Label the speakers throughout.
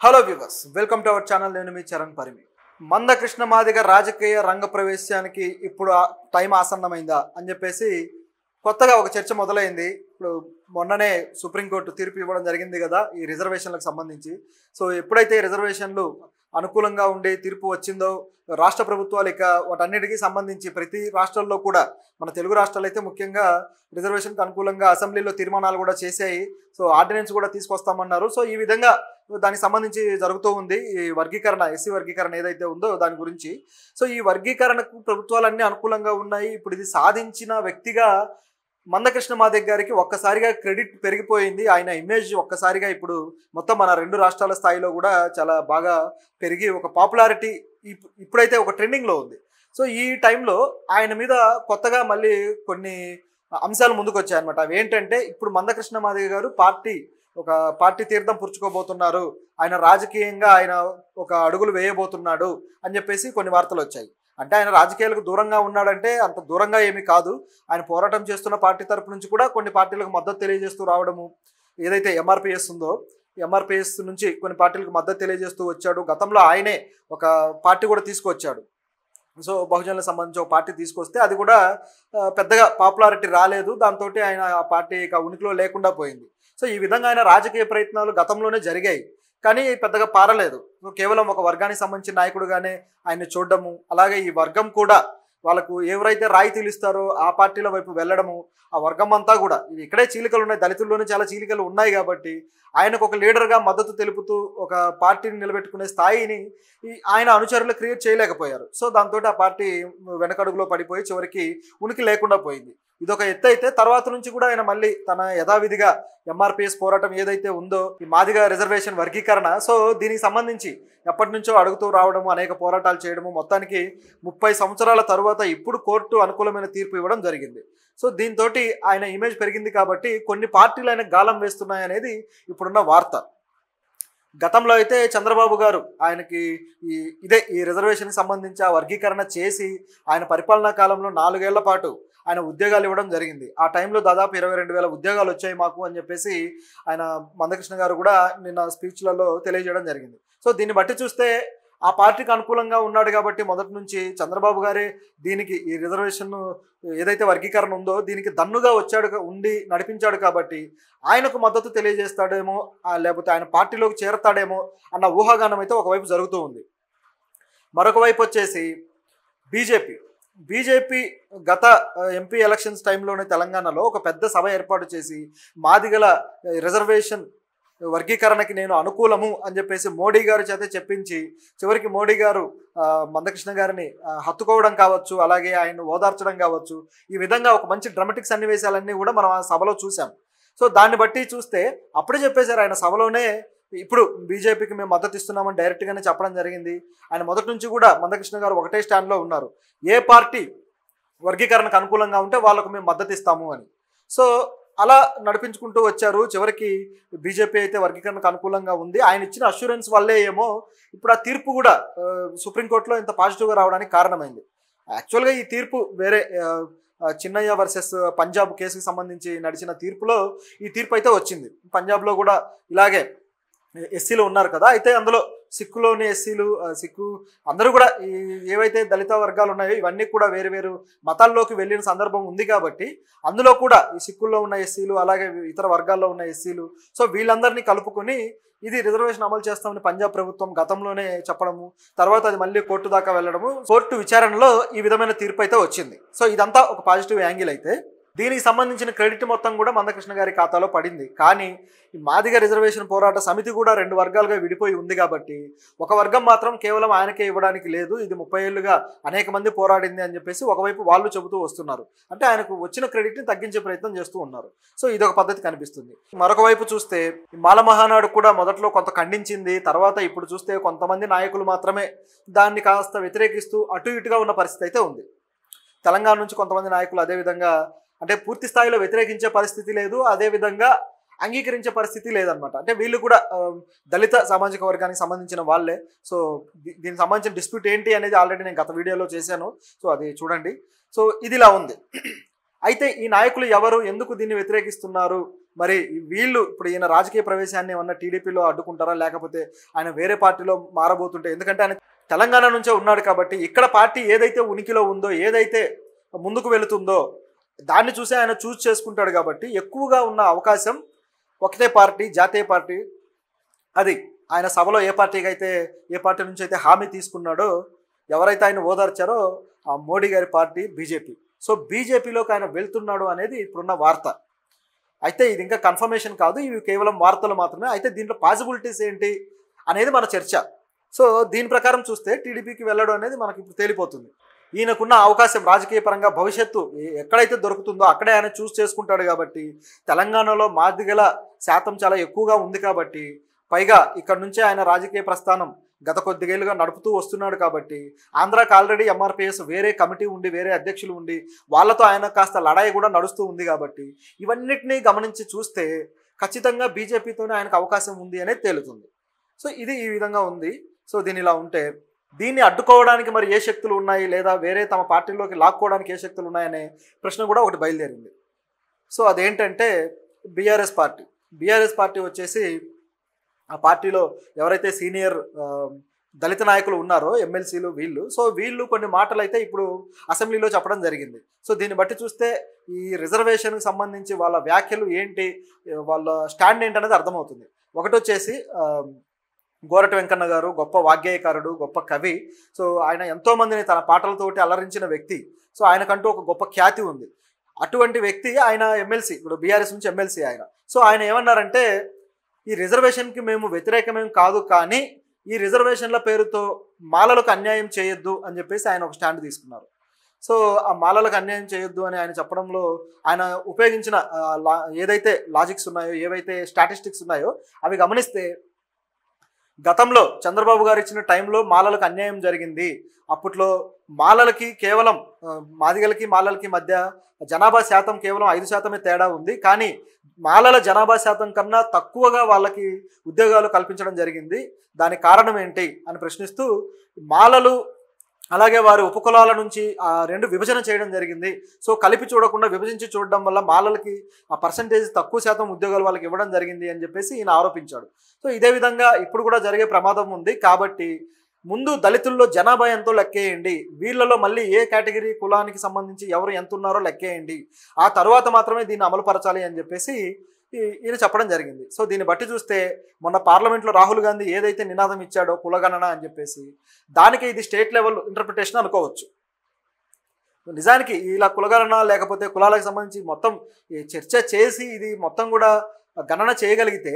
Speaker 1: Hello viewers, welcome to our channel. నేను మీ చరణ్ పరిమి. మందకృష్ణ మాదిగ రాజకీయ రంగ ప్రవేశానికి ఇప్పుడు టైం ఆసన్నమైందా అని చెప్పేసి కొత్తగా ఒక చర్చ మొదలైంది. ఇప్పుడు మొన్ననే సుప్రీంకోర్టు తీర్పు ఇవ్వడం జరిగింది కదా ఈ రిజర్వేషన్లకు సంబంధించి. సో ఎప్పుడైతే రిజర్వేషన్లు అనుకూలంగా ఉండే తీర్పు వచ్చిందో రాష్ట్ర ప్రభుత్వాలు ఇక వాటన్నిటికీ సంబంధించి ప్రతి రాష్ట్రాల్లో కూడా, మన తెలుగు రాష్ట్రాలు అయితే ముఖ్యంగా రిజర్వేషన్కి అనుకూలంగా అసెంబ్లీలో తీర్మానాలు కూడా చేశాయి. సో ఆర్డినెన్స్ కూడా తీసుకొస్తామన్నారు. సో ఈ విధంగా దానికి సంబంధించి జరుగుతూ ఉంది ఈ వర్గీకరణ, ఎస్సీ వర్గీకరణ ఏదైతే ఉందో దాని గురించి. సో ఈ వర్గీకరణకు ప్రభుత్వాలన్నీ అనుకూలంగా ఉన్నాయి. ఇప్పుడు ఇది సాధించిన వ్యక్తిగా మందకృష్ణ మాదిగ గారికి ఒక్కసారిగా క్రెడిట్ పెరిగిపోయింది. ఆయన ఇమేజ్ ఒక్కసారిగా ఇప్పుడు మొత్తం మన రెండు రాష్ట్రాల స్థాయిలో కూడా చాలా బాగా పెరిగి ఒక పాపులారిటీ ఇప్పుడైతే ఒక ట్రెండింగ్లో ఉంది. సో ఈ టైంలో ఆయన మీద కొత్తగా మళ్ళీ కొన్ని అంశాలు ముందుకు వచ్చాయన్నమాట. అవి ఏంటంటే, ఇప్పుడు మందకృష్ణ మాదిగ గారు ఒక పార్టీ తీర్థం పుచ్చుకోబోతున్నారు, ఆయన రాజకీయంగా ఆయన ఒక అడుగులు వేయబోతున్నాడు అని చెప్పేసి కొన్ని వార్తలు వచ్చాయి. అంటే ఆయన రాజకీయాలకు దూరంగా ఉన్నాడంటే అంత దూరంగా ఏమీ కాదు. ఆయన పోరాటం చేస్తున్న పార్టీ తరపు నుంచి కూడా కొన్ని పార్టీలకు మద్దతు తెలియజేస్తూ రావడము, ఏదైతే ఎంఆర్పిఎస్ ఉందో ఎంఆర్పిఎస్ నుంచి కొన్ని పార్టీలకు మద్దతు తెలియజేస్తూ వచ్చాడు. గతంలో ఆయనే ఒక పార్టీ కూడా తీసుకొచ్చాడు. సో బహుజనులకు సంబంధించి ఒక పార్టీ తీసుకొస్తే అది కూడా పెద్దగా పాపులారిటీ రాలేదు. దాంతో ఆయన ఆ పార్టీ ఇక ఉనికిలో లేకుండా పోయింది. సో ఈ విధంగా ఆయన రాజకీయ ప్రయత్నాలు గతంలోనే జరిగాయి, కానీ పెద్దగా పారలేదు. కేవలం ఒక వర్గానికి సంబంధించిన నాయకుడుగానే ఆయన చూడడము, అలాగే ఈ వర్గం కూడా వాళ్ళకు ఎవరైతే రాయితీలు ఇస్తారో ఆ పార్టీల వైపు వెళ్ళడము, ఆ వర్గం అంతా కూడా ఇక్కడే చీలికలు ఉన్నాయి, దళితుల్లోనే చాలా చీలికలు ఉన్నాయి. కాబట్టి ఆయనకు ఒక లీడర్గా మద్దతు తెలుపుతూ ఒక పార్టీని నిలబెట్టుకునే స్థాయిని ఆయన అనుచరులు క్రియేట్ చేయలేకపోయారు. సో దాంతో ఆ పార్టీ వెనకడుగులో పడిపోయి చివరికి ఉనికి లేకుండా పోయింది. ఇదొక ఎత్తు అయితే, తర్వాత నుంచి కూడా ఆయన మళ్ళీ తన యథావిధిగా ఎంఆర్పిఎస్ పోరాటం ఏదైతే ఉందో ఈ మాదిగ రిజర్వేషన్ వర్గీకరణ, సో దీనికి సంబంధించి ఎప్పటి నుంచో అడుగుతూ రావడము, అనేక పోరాటాలు చేయడము, మొత్తానికి 30 సంవత్సరాల తరువాత ఇప్పుడు కోర్టు అనుకూలమైన తీర్పు ఇవ్వడం జరిగింది. సో దీంతో ఆయన ఇమేజ్ పెరిగింది. కాబట్టి కొన్ని పార్టీలు ఆయన గాలం వేస్తున్నాయనేది ఇప్పుడున్న వార్త. గతంలో అయితే చంద్రబాబు గారు ఆయనకి ఈ రిజర్వేషన్కి సంబంధించి ఆ వర్గీకరణ చేసి ఆయన పరిపాలనా కాలంలో 4 ఏళ్ల పాటు ఆయన ఉద్యోగాలు ఇవ్వడం జరిగింది. ఆ టైంలో దాదాపు 22,000 ఉద్యోగాలు వచ్చాయి మాకు అని చెప్పేసి ఆయన మందకృష్ణ గారు కూడా నిన్న స్పీచ్లలో తెలియజేయడం జరిగింది. సో దీన్ని బట్టి చూస్తే ఆ పార్టీకి అనుకూలంగా ఉన్నాడు కాబట్టి మొదటి నుంచి చంద్రబాబు గారే దీనికి ఈ రిజర్వేషన్ ఏదైతే వర్గీకరణ ఉందో దీనికి దన్నుగా ఉండి నడిపించాడు. కాబట్టి ఆయనకు మద్దతు తెలియజేస్తాడేమో, లేకపోతే ఆయన పార్టీలోకి చేరతాడేమో అన్న ఊహాగానం అయితే ఒకవైపు జరుగుతూ ఉంది. మరొక వైపు వచ్చేసి బీజేపీ గత ఎంపీ ఎలక్షన్స్ టైంలోనే తెలంగాణలో ఒక పెద్ద సభ ఏర్పాటు చేసి మాదిగల రిజర్వేషన్ వర్గీకరణకి నేను అనుకూలము అని చెప్పేసి మోడీ గారి చేత చెప్పించి, చివరికి మోడీ గారు మందకృష్ణ గారిని హత్తుకోవడం కావచ్చు, అలాగే ఆయన ఓదార్చడం కావచ్చు, ఈ విధంగా ఒక మంచి డ్రామాటిక్ సన్నివేశాలన్నీ కూడా మనం ఆ సభలో చూసాం. సో దాన్ని బట్టి చూస్తే అప్పుడే చెప్పేశారు ఆయన సభలోనే, ఇప్పుడు బీజేపీకి మేము మద్దతు ఇస్తున్నామని డైరెక్ట్గానే చెప్పడం జరిగింది. ఆయన మొదటి నుంచి కూడా మందకృష్ణ గారు ఒకటే స్టాండ్లో ఉన్నారు, ఏ పార్టీ వర్గీకరణకు అనుకూలంగా ఉంటే వాళ్ళకు మేము మద్దతు ఇస్తాము అని. సో అలా నడిపించుకుంటూ వచ్చారు. చివరికి బీజేపీ అయితే వర్గీకరణకు అనుకూలంగా ఉంది. ఆయన ఇచ్చిన అష్యూరెన్స్ వల్లే ఏమో ఇప్పుడు ఆ తీర్పు కూడా సుప్రీంకోర్టులో ఇంత పాజిటివ్గా రావడానికి కారణమైంది. యాక్చువల్గా ఈ తీర్పు వేరే చిన్నయ్య వర్సెస్ పంజాబ్ కేసుకి సంబంధించి నడిచిన తీర్పులో ఈ తీర్పు అయితే వచ్చింది. పంజాబ్లో కూడా ఇలాగే ఎస్సీలు ఉన్నారు కదా, అయితే అందులో సిక్కులోని ఎస్సీలు, సిక్కు అందరూ కూడా ఏవైతే దళిత వర్గాలు ఉన్నాయో ఇవన్నీ కూడా వేరు వేరు మతాల్లోకి వెళ్ళిన సందర్భం ఉంది. కాబట్టి అందులో కూడా ఈ సిక్కుల్లో ఉన్న ఎస్సీలు, అలాగే ఇతర వర్గాల్లో ఉన్న ఎస్సీలు, సో వీళ్ళందరినీ కలుపుకొని ఇది రిజర్వేషన్ అమలు చేస్తామని పంజాబ్ ప్రభుత్వం గతంలోనే చెప్పడము, తర్వాత అది మళ్ళీ కోర్టు దాకా వెళ్ళడము, కోర్టు విచారణలో ఈ విధమైన తీర్పు అయితే వచ్చింది. సో ఇదంతా ఒక పాజిటివ్ యాంగిల్ అయితే, దీనికి సంబంధించిన క్రెడిట్ మొత్తం కూడా మందకృష్ణ గారి ఖాతాలో పడింది. కానీ ఈ మాదిగ రిజర్వేషన్ పోరాట సమితి కూడా 2 వర్గాలుగా విడిపోయి ఉంది. కాబట్టి ఒక వర్గం మాత్రం కేవలం ఆయనకే ఇవ్వడానికి లేదు, ఇది 30 ఏళ్లుగా అనేక మంది పోరాడింది అని చెప్పేసి ఒకవైపు వాళ్ళు చెబుతూ వస్తున్నారు. అంటే ఆయనకు వచ్చిన క్రెడిట్ని తగ్గించే ప్రయత్నం చేస్తూ ఉన్నారు. సో ఇదొక పద్ధతి కనిపిస్తుంది. మరొక వైపు చూస్తే మాల మహానాడు కూడా మొదట్లో కొంత ఖండించింది. తర్వాత ఇప్పుడు చూస్తే కొంతమంది నాయకులు మాత్రమే దాన్ని కాస్త వ్యతిరేకిస్తూ అటు ఇటుగా ఉన్న పరిస్థితి అయితే ఉంది. తెలంగాణ నుంచి కొంతమంది నాయకులు అదేవిధంగా, అంటే పూర్తి స్థాయిలో వ్యతిరేకించే పరిస్థితి లేదు, అదేవిధంగా అంగీకరించే పరిస్థితి లేదనమాట. అంటే వీళ్ళు కూడా దళిత సామాజిక వర్గానికి సంబంధించిన వాళ్ళే. సో దీనికి సంబంధించిన డిస్ప్యూట్ ఏంటి అనేది ఆల్రెడీ నేను గత వీడియోలో చేశాను, సో అది చూడండి. సో ఇది ఇలా ఉంది. అయితే ఈ నాయకులు ఎవరు, ఎందుకు దీన్ని వ్యతిరేకిస్తున్నారు, మరి వీళ్ళు ఇప్పుడు ఈయన రాజకీయ ప్రవేశాన్ని ఏమన్నా టీడీపీలో అడ్డుకుంటారా, లేకపోతే ఆయన వేరే పార్టీలో మారబోతుంటే, ఎందుకంటే ఆయన తెలంగాణ నుంచే ఉన్నాడు కాబట్టి ఇక్కడ పార్టీ ఏదైతే ఉనికిలో ఉందో, ఏదైతే ముందుకు వెళుతుందో దాన్ని చూసి ఆయన చూస్ చేసుకుంటాడు కాబట్టి ఎక్కువగా ఉన్న అవకాశం ఒకటే పార్టీ, జాతీయ పార్టీ. అది ఆయన సభలో ఏ పార్టీ నుంచి అయితే హామీ తీసుకున్నాడో, ఎవరైతే ఆయన ఓదార్చారో ఆ మోడీ గారి పార్టీ బీజేపీ. సో బీజేపీలోకి ఆయన వెళ్తున్నాడు అనేది ఇప్పుడున్న వార్త. అయితే ఇది ఇంకా కన్ఫర్మేషన్ కాదు, ఇవి కేవలం వార్తలు మాత్రమే. అయితే దీంట్లో పాసిబిలిటీస్ ఏంటి అనేది మన చర్చ. సో దీని ప్రకారం చూస్తే టీడీపీకి వెళ్ళడం అనేది మనకి ఇప్పుడు తేలిపోతుంది. ఈయనకున్న అవకాశం రాజకీయ పరంగా భవిష్యత్తు ఎక్కడైతే దొరుకుతుందో అక్కడే ఆయన చూస్ చేసుకుంటాడు కాబట్టి, తెలంగాణలో మాదిగల శాతం చాలా ఎక్కువగా ఉంది కాబట్టి, పైగా ఇక్కడ నుంచే ఆయన రాజకీయ ప్రస్థానం గత కొద్దిగేళ్ళుగా నడుపుతూ వస్తున్నాడు కాబట్టి, ఆంధ్రాకి ఆల్రెడీ ఎంఆర్పిఎస్ వేరే కమిటీ ఉండి, వేరే అధ్యక్షులు ఉండి, వాళ్ళతో ఆయన కాస్త లడాయి కూడా నడుస్తూ ఉంది కాబట్టి, ఇవన్నిటినీ గమనించి చూస్తే ఖచ్చితంగా బీజేపీతోనే ఆయనకు అవకాశం ఉంది అనేది తేలుతుంది. సో ఇది ఈ విధంగా ఉంది. సో దీని ఇలా ఉంటే దీన్ని అడ్డుకోవడానికి మరి ఏ శక్తులు ఉన్నాయి, లేదా వేరే తమ పార్టీలోకి లాక్కోవడానికి ఏ శక్తులు ఉన్నాయనే ప్రశ్న కూడా ఒకటి బయలుదేరింది. సో అదేంటంటే బీఆర్ఎస్ పార్టీ వచ్చేసి ఆ పార్టీలో ఎవరైతే సీనియర్ దళిత నాయకులు ఉన్నారో, ఎమ్మెల్సీలు వీళ్ళు కొన్ని మాటలు అయితే ఇప్పుడు అసెంబ్లీలో చెప్పడం జరిగింది. సో దీన్ని బట్టి చూస్తే ఈ రిజర్వేషన్కి సంబంధించి వాళ్ళ వ్యాఖ్యలు ఏంటి, వాళ్ళ స్టాండ్ ఏంటనేది అర్థమవుతుంది. ఒకటి వచ్చేసి గోరటి వెంకన్న గారు గొప్ప వాగ్గేయకారుడు, గొప్ప కవి. సో ఆయన ఎంతోమందిని తన పాటలతోటి అలరించిన వ్యక్తి. సో ఆయనకంటూ ఒక గొప్ప ఖ్యాతి ఉంది. అటువంటి వ్యక్తి ఆయన ఎమ్మెల్సీ, ఇప్పుడు బీఆర్ఎస్ నుంచి ఎమ్మెల్సీ ఆయన. సో ఆయన ఏమన్నారంటే, ఈ రిజర్వేషన్కి మేము వ్యతిరేకమేం కాదు, కానీ ఈ రిజర్వేషన్ల పేరుతో మాలలకు అన్యాయం చేయొద్దు అని చెప్పేసి ఆయన ఒక స్టాండ్ తీసుకున్నారు. సో ఆ మాలలకు అన్యాయం చేయొద్దు అని ఆయన చెప్పడంలో ఆయన ఉపయోగించిన ఏదైతే లాజిక్స్ ఉన్నాయో, ఏవైతే స్టాటిస్టిక్స్ ఉన్నాయో అవి గమనిస్తే, గతంలో చంద్రబాబు గారు ఇచ్చిన టైంలో మాలలకు అన్యాయం జరిగింది. అప్పట్లో మాలలకి కేవలం మాదిగలకి మాలలకి మధ్య జనాభా శాతం కేవలం 5% తేడా ఉంది, కానీ మాలల జనాభా శాతం కన్నా తక్కువగా వాళ్ళకి ఉద్యోగాలు కల్పించడం జరిగింది. దానికి కారణం ఏంటి అని ప్రశ్నిస్తూ, మాలలు అలాగే వారి ఉపకులాల నుంచి రెండు విభజన చేయడం జరిగింది. సో కలిపి చూడకుండా విభజించి చూడడం వల్ల మాలలకి ఆ పర్సంటేజ్ తక్కువ శాతం ఉద్యోగాలు వాళ్ళకి ఇవ్వడం జరిగింది అని చెప్పేసి ఈయన ఆరోపించాడు. సో ఇదే విధంగా ఇప్పుడు కూడా జరిగే ప్రమాదం ఉంది కాబట్టి ముందు దళితుల్లో జనాభా ఎంతో లెక్కేయండి, వీళ్ళలో మళ్ళీ ఏ కేటగిరీ కులానికి సంబంధించి ఎవరు ఎంత ఉన్నారో లెక్కేయండి, ఆ తర్వాత మాత్రమే దీన్ని అమలుపరచాలి అని చెప్పేసి ఈయన చెప్పడం జరిగింది. సో దీన్ని బట్టి చూస్తే మొన్న పార్లమెంట్లో రాహుల్ గాంధీ ఏదైతే నినాదం ఇచ్చాడో కులగణన అని చెప్పేసి, దానికి ఇది స్టేట్ లెవెల్ ఇంటర్ప్రిటేషన్ అనుకోవచ్చు. నిజానికి ఇలా కులగణన లేకపోతే కులాలకు సంబంధించి మొత్తం చర్చ చేసి ఇది మొత్తం కూడా గణన చేయగలిగితే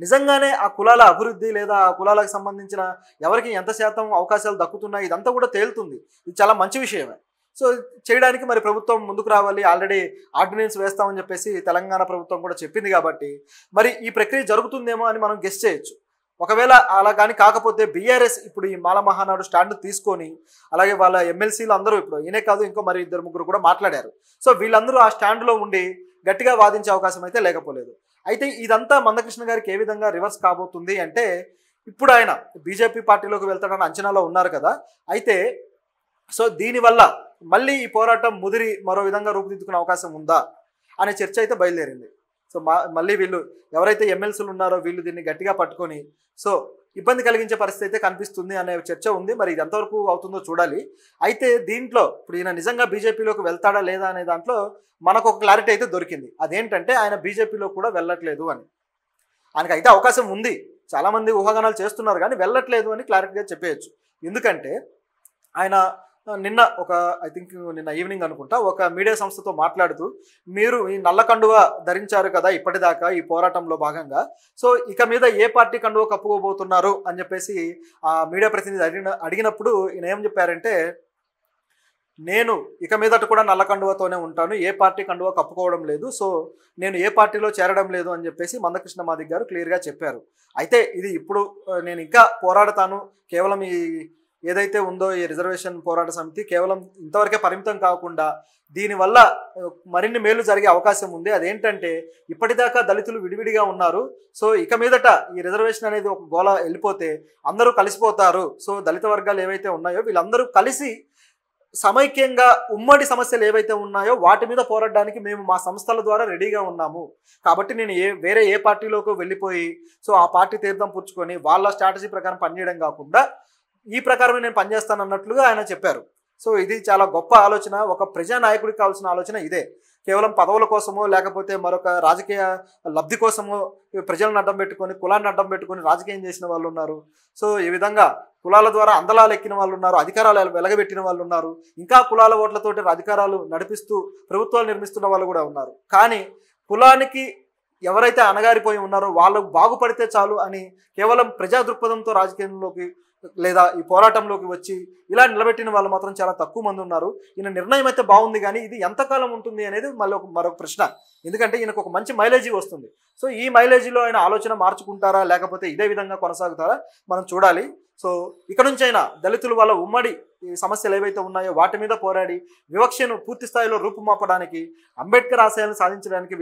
Speaker 1: నిజంగానే ఆ కులాల అభివృద్ధి లేదా ఆ కులాలకు సంబంధించిన ఎవరికి ఎంత శాతం అవకాశాలు దక్కుతున్నాయి ఇదంతా కూడా తేలుతుంది. ఇది చాలా మంచి విషయమే. సో చేయడానికి మరి ప్రభుత్వం ముందుకు రావాలి. ఆల్రెడీ ఆర్డినెన్స్ వేస్తామని చెప్పేసి తెలంగాణ ప్రభుత్వం కూడా చెప్పింది కాబట్టి మరి ఈ ప్రక్రియ జరుగుతుందేమో అని మనం గెస్ చేయొచ్చు. ఒకవేళ అలా కానీ కాకపోతే బీఆర్ఎస్ ఇప్పుడు ఈ మాల మహానాడు స్టాండ్ తీసుకొని, అలాగే వాళ్ళ ఎమ్మెల్సీలు అందరూ ఇప్పుడు ఈయనే కాదు ఇంకో మరి 2-3 కూడా మాట్లాడారు. సో వీళ్ళందరూ ఆ స్టాండ్లో ఉండి గట్టిగా వాదించే అవకాశం అయితే లేకపోలేదు. అయితే ఇదంతా మందకృష్ణ గారికి ఏ విధంగా రివర్స్ కాబోతుంది అంటే, ఇప్పుడు ఆయన బీజేపీ పార్టీలోకి వెళ్తాడని అంచనాలో ఉన్నారు కదా. అయితే సో దీనివల్ల మళ్ళీ ఈ పోరాటం ముదిరి మరో విధంగా రూపుదిద్దుకునే అవకాశం ఉందా అనే చర్చ అయితే బయలుదేరింది. సో మళ్ళీ వీళ్ళు ఎవరైతే ఎమ్మెల్సీలు ఉన్నారో వీళ్ళు దీన్ని గట్టిగా పట్టుకొని సో ఇబ్బంది కలిగించే పరిస్థితి అయితే కనిపిస్తుంది అనే చర్చ ఉంది. మరి ఇది ఎంతవరకు అవుతుందో చూడాలి. అయితే దీంట్లో ఇప్పుడు ఈయన నిజంగా బీజేపీలోకి వెళ్తాడా లేదా అనే దాంట్లో మనకు ఒక క్లారిటీ అయితే దొరికింది. అదేంటంటే ఆయన బీజేపీలో కూడా వెళ్ళట్లేదు అని. ఆయనకు అయితే అవకాశం ఉంది, చాలామంది ఊహాగానాలు చేస్తున్నారు కానీ వెళ్ళట్లేదు అని క్లారిటీగా చెప్పేయచ్చు. ఎందుకంటే ఆయన నిన్న నిన్న ఈవినింగ్ అనుకుంటా ఒక మీడియా సంస్థతో మాట్లాడుతూ, మీరు ఈ నల్ల కండువ ధరించారు కదా ఇప్పటిదాకా ఈ పోరాటంలో భాగంగా, సో ఇక మీద ఏ పార్టీ కండువ కప్పుకోబోతున్నారు అని చెప్పేసి ఆ మీడియా ప్రతినిధి అడిగినప్పుడు ఈయన ఏం చెప్పారంటే, నేను ఇక మీదట కూడా నల్ల కండువతోనే ఉంటాను, ఏ పార్టీ కండువ కప్పుకోవడం లేదు, సో నేను ఏ పార్టీలో చేరడం లేదు అని చెప్పేసి మందకృష్ణ మాదిగ గారు క్లియర్గా చెప్పారు. అయితే ఇది ఇప్పుడు నేను ఇంకా పోరాడతాను, కేవలం ఈ ఏదైతే ఉందో ఈ రిజర్వేషన్ పోరాట సమితి కేవలం ఇంతవరకే పరిమితం కాకుండా దీనివల్ల మరిన్ని మేలు జరిగే అవకాశం ఉంది. అదేంటంటే ఇప్పటిదాకా దళితులు విడివిడిగా ఉన్నారు, సో ఇక మీదట ఈ రిజర్వేషన్ అనేది ఒక గోళ వెళ్ళిపోతే అందరూ కలిసిపోతారు. సో దళిత వర్గాలు ఏవైతే ఉన్నాయో వీళ్ళందరూ కలిసి సమైక్యంగా ఉమ్మడి సమస్యలు ఏవైతే ఉన్నాయో వాటి మీద పోరాడడానికి మేము మా సంస్థల ద్వారా రెడీగా ఉన్నాము. కాబట్టి నేను వేరే ఏ పార్టీలోకి వెళ్ళిపోయి సో ఆ పార్టీ తీర్థం పుచ్చుకొని వాళ్ళ స్ట్రాటజీ ప్రకారం పనిచేయడం కాకుండా ఈ ప్రకారమే నేను పనిచేస్తాను అన్నట్లుగా ఆయన చెప్పారు. సో ఇది చాలా గొప్ప ఆలోచన. ఒక ప్రజానాయకుడికి కావాల్సిన ఆలోచన ఇదే. కేవలం పదవుల కోసమో లేకపోతే మరొక రాజకీయ లబ్ధి కోసమో ప్రజలను అడ్డం పెట్టుకొని, కులాన్ని అడ్డం పెట్టుకొని రాజకీయం చేసిన వాళ్ళు ఉన్నారు. సో ఈ విధంగా కులాల ద్వారా అందలాలు ఎక్కిన వాళ్ళు ఉన్నారు, అధికారాలు వెలగబెట్టిన వాళ్ళు ఉన్నారు, ఇంకా కులాల ఓట్లతోటి అధికారాలు నడిపిస్తూ ప్రభుత్వాలు నిర్మిస్తున్న వాళ్ళు కూడా ఉన్నారు. కానీ కులానికి ఎవరైతే అణగారిపోయి ఉన్నారో వాళ్ళు బాగుపడితే చాలు అని కేవలం ప్రజా దృక్పథంతో రాజకీయంలోకి లేదా ఈ పోరాటంలోకి వచ్చి ఇలా నిలబెట్టిన వాళ్ళు మాత్రం చాలా తక్కువ మంది ఉన్నారు. ఈయన నిర్ణయం అయితే బాగుంది, కానీ ఇది ఎంతకాలం ఉంటుంది అనేది మరొక ప్రశ్న. ఎందుకంటే ఈయనకు ఒక మంచి మైలేజీ వస్తుంది. సో ఈ మైలేజీలో ఆయన ఆలోచన మార్చుకుంటారా లేకపోతే ఇదే విధంగా కొనసాగుతారా మనం చూడాలి. సో ఇక నుంచైనా దళితుల వల్ల ఉమ్మడి ఈ సమస్యలు ఏవైతే ఉన్నాయో వాటి మీద పోరాడి వివక్షను పూర్తి స్థాయిలో రూపుమాపడానికి, అంబేద్కర్ ఆశయాలను సాధించడానికి